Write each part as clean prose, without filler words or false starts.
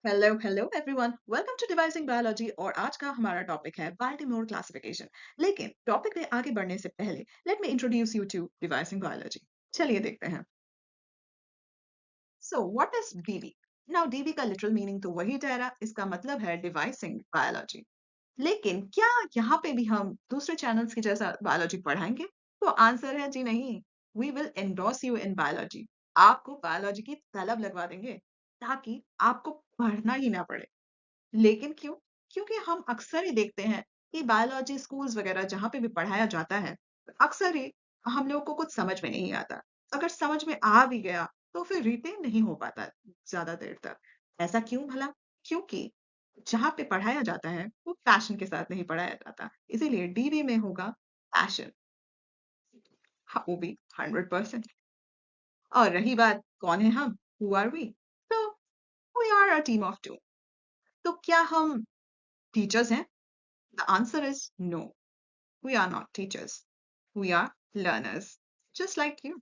Hello hello everyone, welcome to devising biology. और आज का हमारा टॉपिक है बाल्टीमोर क्लासिफिकेशन। लेकिन टॉपिक में आगे बढ़ने से पहले let me introduce you to devising biology. चलिए देखते हैं। So what is DB? Now DB का लिटरल मीनिंग तो वही ठहरा, इसका मतलब है डिवाइसिंग बायोलॉजी। लेकिन क्या यहाँ पे भी हम दूसरे चैनल्स की जैसा बायोलॉजी पढ़ाएंगे? तो आंसर है जी नहीं। We will endorse you in biology. आपको बायोलॉजी की तलब लगवा देंगे ताकि आपको पढ़ना ही ना पड़े। लेकिन क्यों? क्योंकि हम अक्सर ही देखते हैं कि बायोलॉजी स्कूल्स वगैरह जहाँ पे भी पढ़ाया जाता है, अक्सर ही हम लोगों को कुछ समझ में नहीं आता। अगर समझ में आ भी गया, तो फिर रिटेन नहीं हो पाता ज़्यादा देर तक। ऐसा क्यों भला? क्योंकि जहाँ पे पढ़ाया जाता है, वो पैशन के साथ नहीं पढ़ाया जाता। इसीलिए डीबी में होगा पैशन। हाँ, वो भी 100%। और रही बात कौन है हम? Who are we? तो we are a team of two. तो क्या हम टीचर्स हैं? The answer is no. We are not teachers. We are learners. Just like you.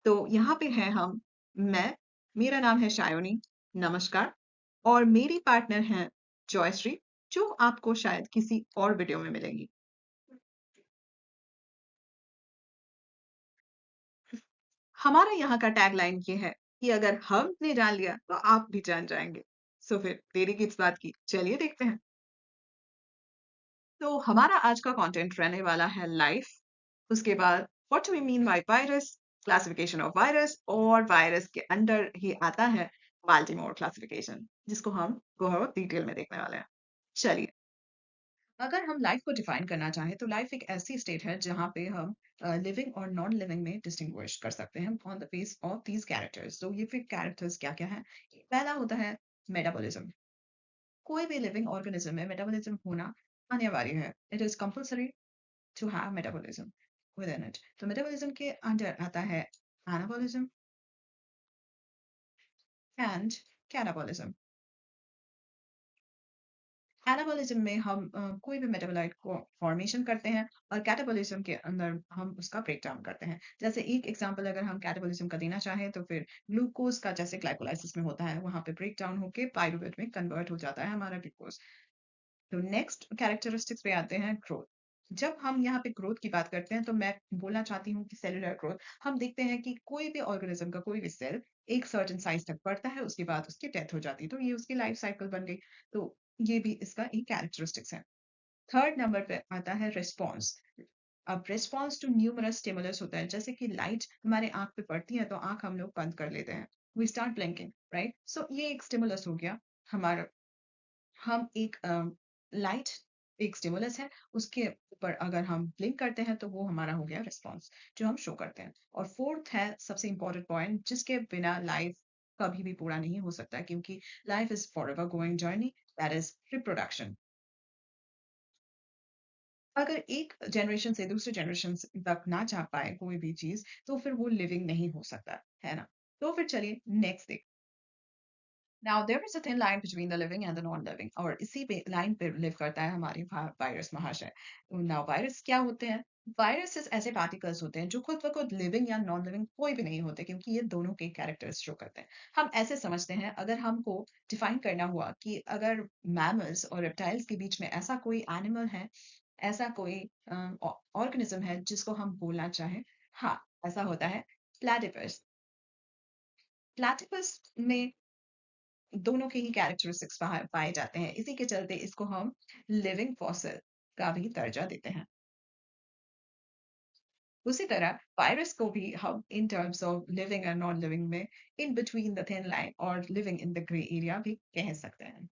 तो यहाँ पे हैं हम। मैं, मेरा नाम है शायोनी। नमस्कार। और मेरी पार्टनर हैं जॉयश्री, जो आपको शायद किसी और वीडियो में मिलेंगी। हमारा यहाँ का टैगलाइन ये है कि अगर हमने जान लिया तो आप भी जान जाएंगे। सो फिर देरी किस बात की, चलिए देखते हैं। तो हमारा आज का कंटेंट रहने वाला है लाइफ। उसके बाद what do we mean by virus, classification of virus, और वायरस के अंडर ही आता है बाल्टीमोर क्लासिफिकेशन, जिसको हम बहुत डिटेल में देखने वाले हैं। चलिए, अगर हम लाइफ को डिफाइन करना चाहें तो लाइफ एक ऐसी स्टेट है जहाँ पे हम लिविंग और नॉन लिविंग में डिस्टिंग्विश कर सकते हैं on the base of these characters. तो ये फिर कैरेक्टर्स क्या क्या हैं? पहला होता है मेटाबॉलिज्म। कोई भी लिविंग ऑर्गेनिज्म में मेटाबॉलिज्म होना अनिवार्य है। It is compulsory to have metabolism within it. तो मेटाबॉलिज्म के अंडर आता है एनाबॉलिज्म एंड कैटाबॉलिज्म। एनाबॉलिज्म में हम कोई भी मेटाबोलाइट को फॉर्मेशन करते हैं, और कैटाबॉलिज्म के अंदर हम उसका ब्रेक डाउन करते हैं। जैसे एक एग्जांपल अगर हम कैटाबॉलिज्म का देना चाहें तो फिर ग्लूकोज का जैसे ग्लाइकोलाइसिस में होता है, वहां पे ब्रेक डाउन होके पायरुवेट में कन्वर्ट हो जाता है हमारा ग्लूकोज। तो नेक्स्ट कैरेक्टरिस्टिक्स पे आते हैं ग्रोथ। जब हम यहाँ पे ग्रोथ की बात करते हैं तो मैं बोलना चाहती हूँ कि सेलुलर ग्रोथ। हम देखते हैं कि कोई भी ऑर्गेनिज्म का कोई भी सेल एक सर्टेन साइज तक बढ़ता है, उसके बाद उसकी डेथ हो जाती है, तो ये उसकी लाइफ साइकिल बन गई। तो ये भी इसका एक कैरेक्टरिस्टिक्स है। थर्ड नंबर पे आता है रिस्पॉन्स। अब रिस्पॉन्स टू न्यूमरस स्टिमुलस होता है, जैसे कि लाइट हमारे आंख पे पड़ती है तो आंख हम लोग बंद कर लेते हैं, वी स्टार्ट ब्लिंकिंग, राइट? सो ये एक स्टिमुलस हो गया हमारा। हम एक लाइट एक स्टिमुलस है, उसके ऊपर अगर हम ब्लिंक करते हैं तो वो हमारा हो गया रिस्पॉन्स जो हम शो करते हैं। और फोर्थ है सबसे इंपॉर्टेंट पॉइंट, जिसके बिना लाइफ कभी भी पूरा नहीं हो सकता, क्योंकि life is for ever going journey, that is reproduction. अगर एक जनरेशन से दूसरे जनरेशन तक ना जा पाए कोई भी चीज, तो फिर वो लिविंग नहीं हो सकता है ना। तो फिर चलिए next. Now there is a thin line between the living and the non-living, और इसी पे लाइन पे लिव करता है हमारी वायरस महाशय। नाउ वायरस क्या होते हैं? वायरसेस ऐसे पार्टिकल्स होते हैं जो खुद ब खुद लिविंग या नॉन लिविंग कोई भी नहीं होते, क्योंकि ये दोनों के कैरेक्टर्स शो करते हैं। हम ऐसे समझते हैं, अगर हमको डिफाइन करना हुआ कि अगर मैमल्स और रेप्टाइल्स के बीच में ऐसा कोई एनिमल है, ऐसा कोई ऑर्गेनिज्म है जिसको हम बोलना चाहें, हाँ, ऐसा होता है प्लेटिपस। प्लेटिपस में दोनों के ही कैरेक्टरिस्टिक्स पाए जाते हैं, इसी के चलते इसको हम लिविंग फॉसिल का भी दर्जा देते हैं। उसी तरह वायरस को भी हम in terms of living and non living में in between the thin line और living in the grey area भी कह सकते हैं।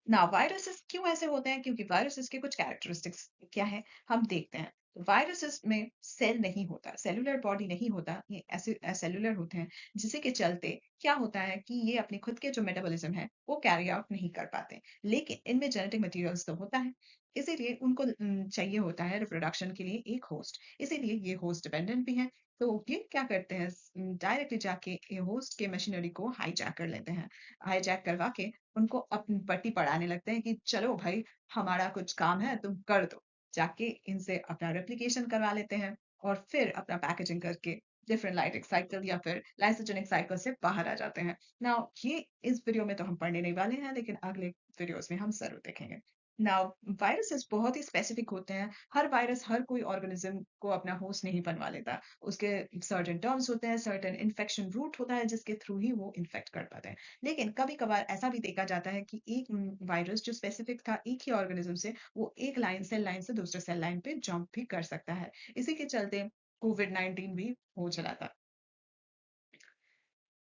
ना वायरसेस क्यों ऐसे होते हैं? क्योंकि वायरसेस के कुछ कैरेक्टरिस्टिक्स क्या है, हम देखते हैं। वायरसेस में सेल नहीं होता, सेलुलर बॉडी नहीं होता, ये ऐसे सेलुलर होते हैं, जिसके के चलते क्या होता है कि ये अपने खुद के जो मेटाबॉलिज्म है वो कैरी आउट नहीं कर पाते। लेकिन इनमें जेनेटिक मटेरियल्स तो होता है, इसीलिए उनको चाहिए होता है रिप्रोडक्शन के लिए एक होस्ट। इसीलिए ये होस्ट डिपेंडेंट भी है। तो ये क्या करते हैं, डायरेक्टली जाके ये होस्ट के मशीनरी को हाईजैक कर लेते हैं। हाईजैक करवा के उनको अपनी पट्टी पढ़ाने लगते हैं कि चलो भाई, हमारा कुछ काम है, तुम कर दो। जाके इनसे अपना रेप्लिकेशन करवा लेते हैं और फिर अपना पैकेजिंग करके डिफरेंट लाइटिक साइकिल या फिर लाइसोजेनिक साइकिल से बाहर आ जाते हैं। नाउ ये इस वीडियो में तो हम पढ़ने नहीं वाले हैं, लेकिन अगले वीडियोस में हम ज़रूर देखेंगे। नाउ वायरसेस बहुत ही स्पेसिफिक होते हैं। हर वायरस हर कोई ऑर्गेनिज्म को अपना होस्ट नहीं बनवा लेता। उसके सर्टेन टर्म्स होते हैं, सर्टेन इन्फेक्शन रूट होता है जिसके थ्रू ही वो इन्फेक्ट कर पाते हैं। लेकिन कभी-कभार ऐसा भी देखा जाता है कि एक वायरस जो स्पेसिफिक था एक ही ऑर्गेनिज्म से, वो एक सेल लाइन से दूसरे सेल लाइन पे जंप भी कर सकता है। इसी के चलते कोविड-19 भी हो चला था।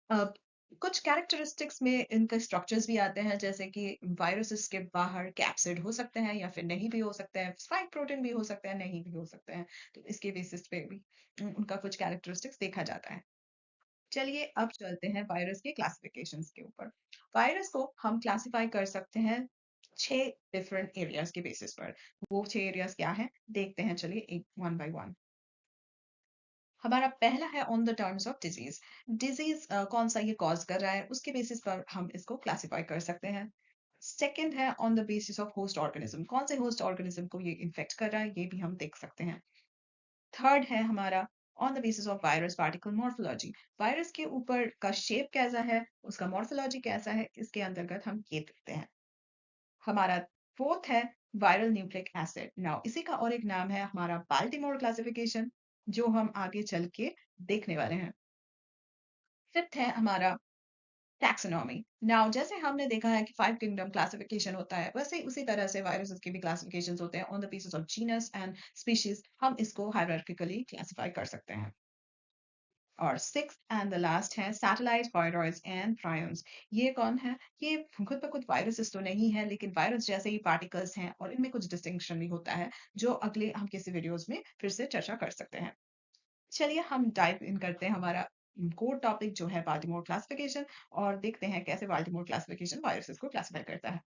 अब कुछ कैरेक्टरिस्टिक्स में इनके स्ट्रक्चर्स भी आते हैं, जैसे कि वायरसेस के बाहर कैप्सिड हो सकते हैं या फिर नहीं भी हो सकते हैं, स्पाइक प्रोटीन भी हो सकते हैं, नहीं भी हो सकते हैं। तो इसके बेसिस पे भी उनका कुछ कैरेक्टरिस्टिक्स देखा जाता है। चलिए अब चलते हैं वायरस के क्लासिफिकेशंस के ऊपर। वायरस को हम क्लासिफाई कर सकते हैं 6 डिफरेंट एरियाज के बेसिस पर। वो 6 एरियाज क्या हैं? देखते हैं, चलिए एक वन बाय वन। हमारा पहला है on the terms of disease. Disease कौन सा ये कॉज कर रहा है, उसके बेसिस पर हम इसको क्लासिफाई कर सकते हैं। सेकंड है on the basis of host organism, कौन से होस्ट ऑर्गेनिज्म को ये इन्फेक्ट कर रहा है, ये भी हम देख सकते हैं। थर्ड है हमारा on the basis of virus particle morphology, virus के ऊपर का शेप कैसा है, उसका मॉर्फोलॉजी कैसा है, इसके अंतर्गत हम ये देखते हैं। हमारा फोर्थ है वायरल न्यूक्लिक एसिड। नाउ इसी का और एक नाम है हमारा बाल्टीमोर क्लासिफिकेशन, जो हम आगे चल के देखने वाले हैं। फिफ्थ है हमारा टैक्सोनॉमी। नाउ जैसे हमने देखा है कि 5 किंगडम क्लासिफिकेशन होता है, वैसे ही उसी तरह से वायरसेस के भी क्लासिफिकेशंस होते हैं on the basis of genus and species. हम इसको हायरार्किकली क्लासिफाई कर सकते हैं। और सिक्स्थ एंड द लास्ट है सैटेलाइट वायरॉइड्स एंड प्रायन्स। ये कौन है? ये खुद ब खुद वायरसेस तो नहीं है, लेकिन वायरस जैसे ही पार्टिकल्स हैं और इनमें कुछ डिस्टिंक्शन भी होता है, जो अगले हम किसी वीडियोस में फिर से चर्चा कर सकते हैं। चलिए हम डाइव इन करते हैं हमारा कोर टॉपिक जो है बाल्टीमोर क्लासिफिकेशन, और देखते हैं कैसे बाल्टीमोर क्लासिफिकेशन वायरसेस को क्लासिफाई करता है।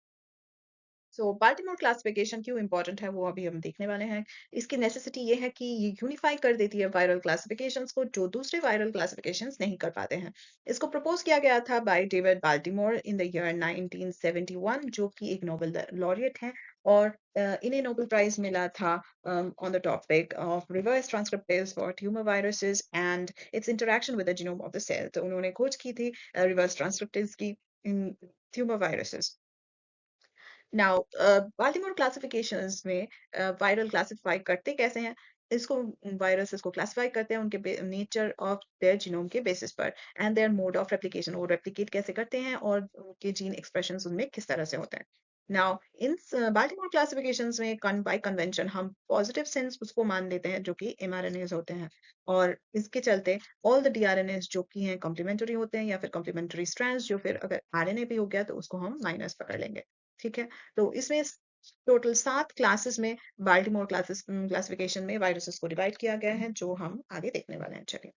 सो बाल्टीमोर क्लासिफिकेशन क्यों इंपॉर्टेंट है वो अभी हम देखने वाले हैं। इसकी नेसेसिटी ये है कि ये यूनिफाई कर देती है वायरल क्लासिफिकेशंस को, जो दूसरे वायरल क्लासिफिकेशंस नहीं कर पाते हैं। इसको प्रपोज किया गया था by David Baltimore in the year 1971, जो कि एक नोबेल लॉरिएट हैं, और इन्हें नोबेल प्राइज मिला था on the topic of reverse transcriptase for tumour viruses and its interaction with the genome of the cell. तो उन्होंने खोज की थी रिवर्स ट्रांसक्रिप्टेज की in tumour viruses. Now Baltimore classifications में वायरल क्लासिफाई करते कैसे हैं? इसको वायरसेस को क्लासिफाई करते हैं उनके नेचर ऑफ देयर जीनोम के बेसिस पर and their mode of replication, वो रेप्लिकेट कैसे करते हैं और उनके जीन एक्सप्रेशंस उनमें किस तरह से होते हैं। नाउ इन बाल्टीमोर क्लासिफिकेशंस में बाय कन्वेंशन हम पॉजिटिव सेंस उसको मान लेते हैं जो कि एमआरएनएस होते हैं, और इसके चलते ऑल द डीआरएनएस जो कि हैं कॉम्प्लीमेंट्री होते हैं, या फिर कॉम्प्लीमेंट्री स्ट्रैंड्स, जो फिर अगर आरएनए भी हो गया तो उसको हम माइनस पकड़ लेंगे। ठीक है? तो इसमें टोटल 7 क्लासेस में बाल्टीमोर क्लासिफिकेशन में वायरसेस को डिवाइड किया गया है, जो हम आगे देखने वाले हैं। चलिए,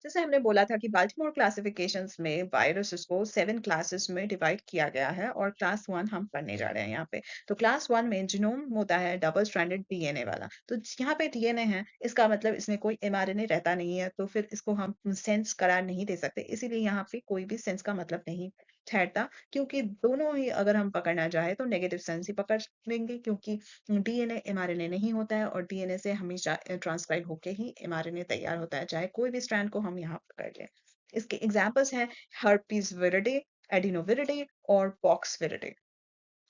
जैसे हमने बोला था कि बाल्टीमोर क्लासिफिकेशंस में वायरसेस को 7 क्लासेस में डिवाइड किया गया है, और क्लास 1 हम पढ़ने जा रहे हैं यहाँ पे। तो क्लास 1 में जीनोम होता है डबल स्ट्रैंडेड डीएनए वाला। तो यहाँ पे डीएनए है, इसका मतलब इसमें कोई एमआरएनए रहता नहीं है, तो फिर इसको हम सेंस करार नहीं दे सकते। इसीलिए यहाँ पे कोई भी सेंस का मतलब नहीं ठहरता, क्योंकि दोनों ही अगर हम पकड़ना चाहे तो नेगेटिव सेंस ही पकड़ लेंगे, क्योंकि डीएनए एमआरएनए नहीं होता है, और डीएनए से हमेशा ट्रांसक्राइब होके ही एमआरएनए तैयार होता है, चाहे कोई भी स्ट्रैंड को हम यहाँ पकड़ लें। इसके एग्जांपल्स हैं हर्पीज विरिडे, एडिनोविरिडे और पॉक्स विरिडे।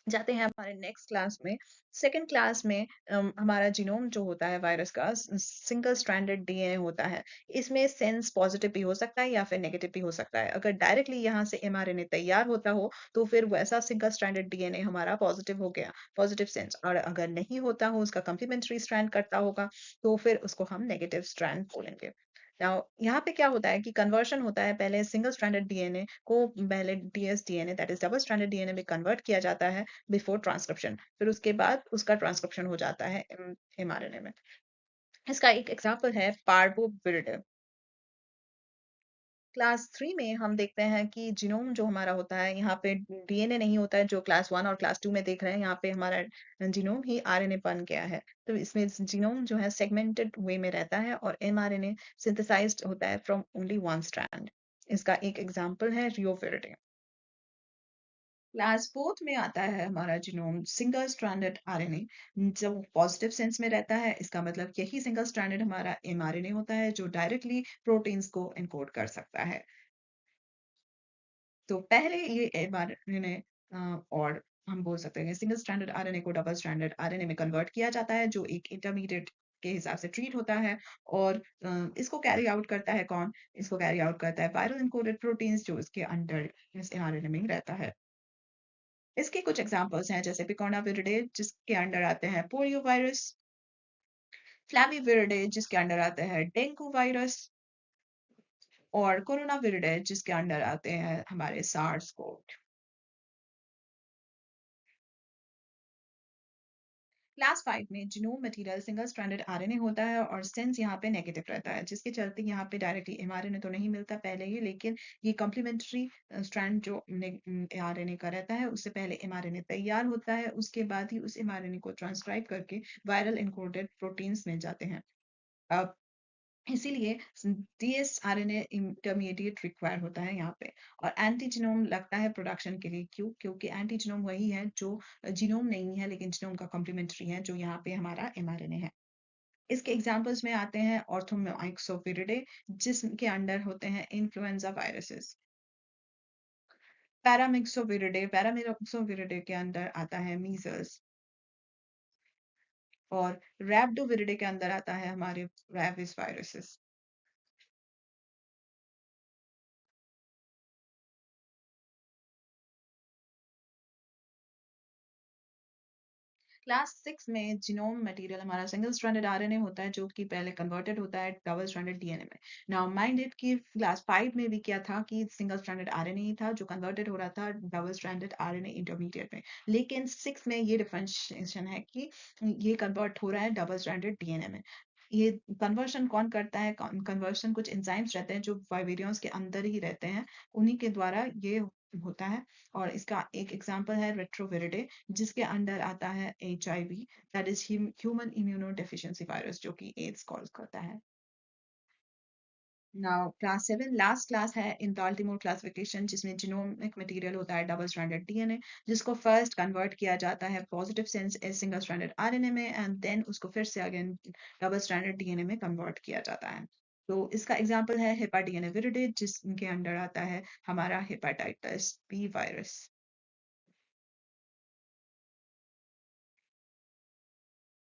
जाते हैं हमारे नेक्स्ट क्लास में। सेकंड क्लास में हमारा जीनोम जो होता है वायरस का सिंगल स्ट्रैंडेड डीएनए होता है। इसमें सेंस पॉजिटिव भी हो सकता है या फिर नेगेटिव भी हो सकता है। अगर डायरेक्टली यहाँ से एमआरएनए तैयार होता हो तो फिर वैसा सिंगल स्ट्रैंडेड डीएनए हमारा पॉजिटिव हो गया, पॉजिटिव सेंस। और अगर नहीं होता हो, उसका कम्प्लीमेंट्री स्ट्रैंड करता होगा, तो फिर उसको हम नेगेटिव स्ट्रैंड बोलेंगे। नाउ यहाँ पे क्या होता है कि कन्वर्शन होता है, पहले सिंगल स्ट्रैंडेड डीएनए को पहले dsDNA that is double stranded DNA में कन्वर्ट किया जाता है बिफोर ट्रांसक्रिप्शन, फिर उसके बाद उसका ट्रांसक्रिप्शन हो जाता है एमआरएनए में। इसका एक एग्जांपल है पार्वोविरिड। क्लास 3 में हम देखते हैं कि जीनोम जो हमारा होता है, यहाँ पे डीएनए नहीं होता है जो क्लास 1 और क्लास 2 में देख रहे हैं, यहाँ पे हमारा जीनोम ही आरएनए बन गया है। तो इसमें जीनोम जो है सेगमेंटेड वे में रहता है, और एमआरएनए सिंथेसाइज्ड होता है फ्रॉम ओनली वन स्ट्रैंड। इसका एक एग्जांपल है रियोविरिड। क्लास 4th में आता है हमारा जीनोम सिंगल स्ट्रैंडेड आरएनए। जो पॉजिटिव सेंस में रहता है, इसका मतलब यही सिंगल स्ट्रैंडेड हमारा एमआरएनए होता है जो डायरेक्टली प्रोटीन्स को एनकोड कर सकता है। तो पहले ये एमआरएनए और हम बोल सकते हैं सिंगल स्ट्रैंडेड आरएनए को डबल स्ट्रैंडेड आरएनए में कन्वर्ट किया जाता है जो एक इंटरमीडिएट के हिसाब से ट्रीट होता है। और इसको कैरी आउट करता है कौन? इसको कैरी आउट करता है वायरल एन्कोडेड प्रोटीन्स जो इसके अंडर इस एमआरएनए में ही रहता है। इसके कुछ एग्जांपल्स हैं जैसे पिकोना विरिडे जिसके अंडर आते हैं पोलियो वायरस, फ्लैवी विरिडे जिसके अंडर आते हैं डेंगू वायरस और कोरोना विरिडे जिसके अंडर आते हैं हमारे सार्स कोव। क्लास 5 में genome material single stranded RNA होता है और सेंस यहाँ पे नेगेटिव रहता है जिसके चलते यहाँ पे डायरेक्टली एमआरएनए तो नहीं मिलता पहले ही, लेकिन ये कॉम्प्लीमेंट्री स्ट्रैंड जो आरएनए का रहता है उससे पहले एमआरएनए तैयार होता है, उसके बाद ही उस एमआरएनए को ट्रांसक्राइब करके वायरल एन्कोडेड प्रोटीन्स मिल जाते हैं। अब इसीलिए डीएसआरएनए इंटरमीडिएट रिक्वायर होता है यहाँ पे। और एंटीजीनोम लगता है प्रोडक्शन के लिए, क्यों? क्योंकि एंटीजीनोम वही है जो जीनोम नहीं है लेकिन जीनोम का कॉम्प्लीमेंट्री है जो यहाँ पे हमारा एमआरएनए है। इसके एग्जांपल्स में आते हैं ऑर्थोमाइक्सोविरिडे जिसके अंडर होते हैं इन्फ्लुएंजा वायरसेस, पैरामिक्सोविरिडे के अंदर आता है मीजल्स और रैप्डोविरिडे के अंदर आता है हमारे रैबिस वायरसेस। क्लास 6 में जीनोम मटेरियल हमारा सिंगल स्ट्रैंडेड आरएनए होता है जो कि पहले कन्वर्टेड होता है डबल स्ट्रैंडेड डीएनए में। नाउ माइंड इट कि क्लास 5 में भी क्या था कि सिंगल स्ट्रैंडेड आरएनए ही था जो कन्वर्टेड हो रहा था डबल स्ट्रैंडेड आरएनए इंटरमीडिएट में। लेकिन 6 में ये डिफरेंशिएशन है कि ये कन्वर्ट हो रहा है डबल स्ट्रैंडेड डीएनए में। ये कन्वर्शन कौन करता है? कन्वर्शन कुछ एंजाइम्स रहते हैं जो वाइवेरियंस के अंदर ही रहते हैं, उन्हीं के द्वारा ये होता है। और इसका एक एग्जांपल है रेट्रोविरिडे जिसके अंडर आता है HIV, that is human immuno deficiency virus जो कि एड्स कॉज करता है। नाउ क्लास 7 लास्ट क्लास है इन बाल्टीमोर क्लासिफिकेशन जिसमें जीनोमिक मटेरियल होता है डबल स्ट्रैंडेड डीएनए जिसको फर्स्ट कन्वर्ट किया जाता है positive sense a single stranded RNA में एंड देन उसको फिर से अगेन डबल स्ट्रैंडेड डीएनए में कन्वर्ट किया जाता है। तो इसका एग्जांपल है हेपा डीएनए विरिडे जिसके अंडर आता है हमारा hepatitis B virus.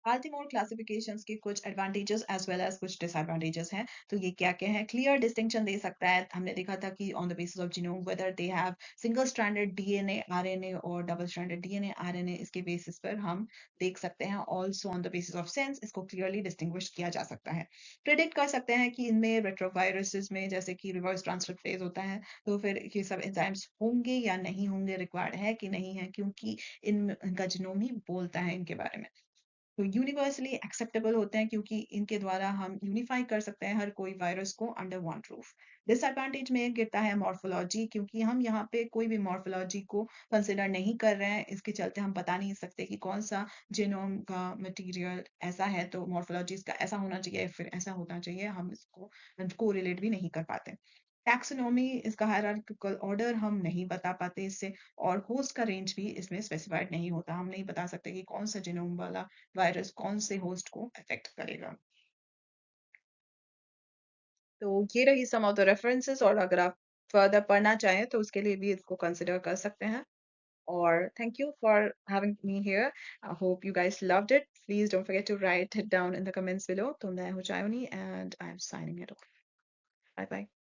Baltimore classifications के कुछ एडवांटेजेस एज वेल एज कुछ डिसएडवांटेजेस हैं। तो ये क्या-क्या है? क्लियर डिस्टिंक्शन दे सकता है। हमने देखा था कि on the basis of genome whether they have single stranded DNA, RNA और डबल स्ट्रैंडेड डीएनए, आरएनए इसके बेसिस पर हम देख सकते हैं। Also on the basis of sense इसको क्लियरली डिस्टिंग्विश किया जा सकता है। प्रेडिक्ट कर सकते हैं कि इनमें रेट्रोवायरसेस में जैसे कि रिवर्स ट्रांसक्रिप्टेज होता है, तो फिर ये सब एंजाइम्स होंगे या नहीं होंगे, रिक्वायर्ड है कि नहीं है, क्योंकि इनका जीनोम ही बोलता है इनके बारे में। तो यूनिवर्सली एक्सेप्टेबल होते हैं क्योंकि इनके द्वारा हम यूनिफाई कर सकते हैं हर कोई वायरस को अंडर वन रूफ। डिसएडवांटेज में गिरता है मॉर्फोलॉजी, क्योंकि हम यहाँ पे कोई भी मॉर्फोलॉजी को कंसिडर नहीं कर रहे हैं, इसके चलते हम बता नहीं सकते कि कौन सा जीनोम का मटेरियल ऐसा है तो मॉर्फोलॉजी इसका ऐसा होना चाहिए फिर ऐसा होना चाहिए, हम इसको कोरिलेट भी नहीं कर पाते। टैक्सोनॉमी इसका हायरार्किकल ऑर्डर हम नहीं बता पाते इससे, और होस्ट का रेंज भी इसमें स्पेसिफाइड नहीं होता, हम नहीं बता सकते कि कौन सा जीनोम वाला वायरस कौन से होस्ट को अफेक्ट करेगा। तो ये रही सम ऑफ द रेफरेंसेस, और अगर आप फर्दर पढ़ना चाहें तो उसके लिए भी इसको कंसिडर कर सकते हैं। और thank you for having me here. I hope you guys loved it. Please don't forget to write it down in the comments below. तो मैं हूँ चायोनी and I'm signing it off. Bye bye.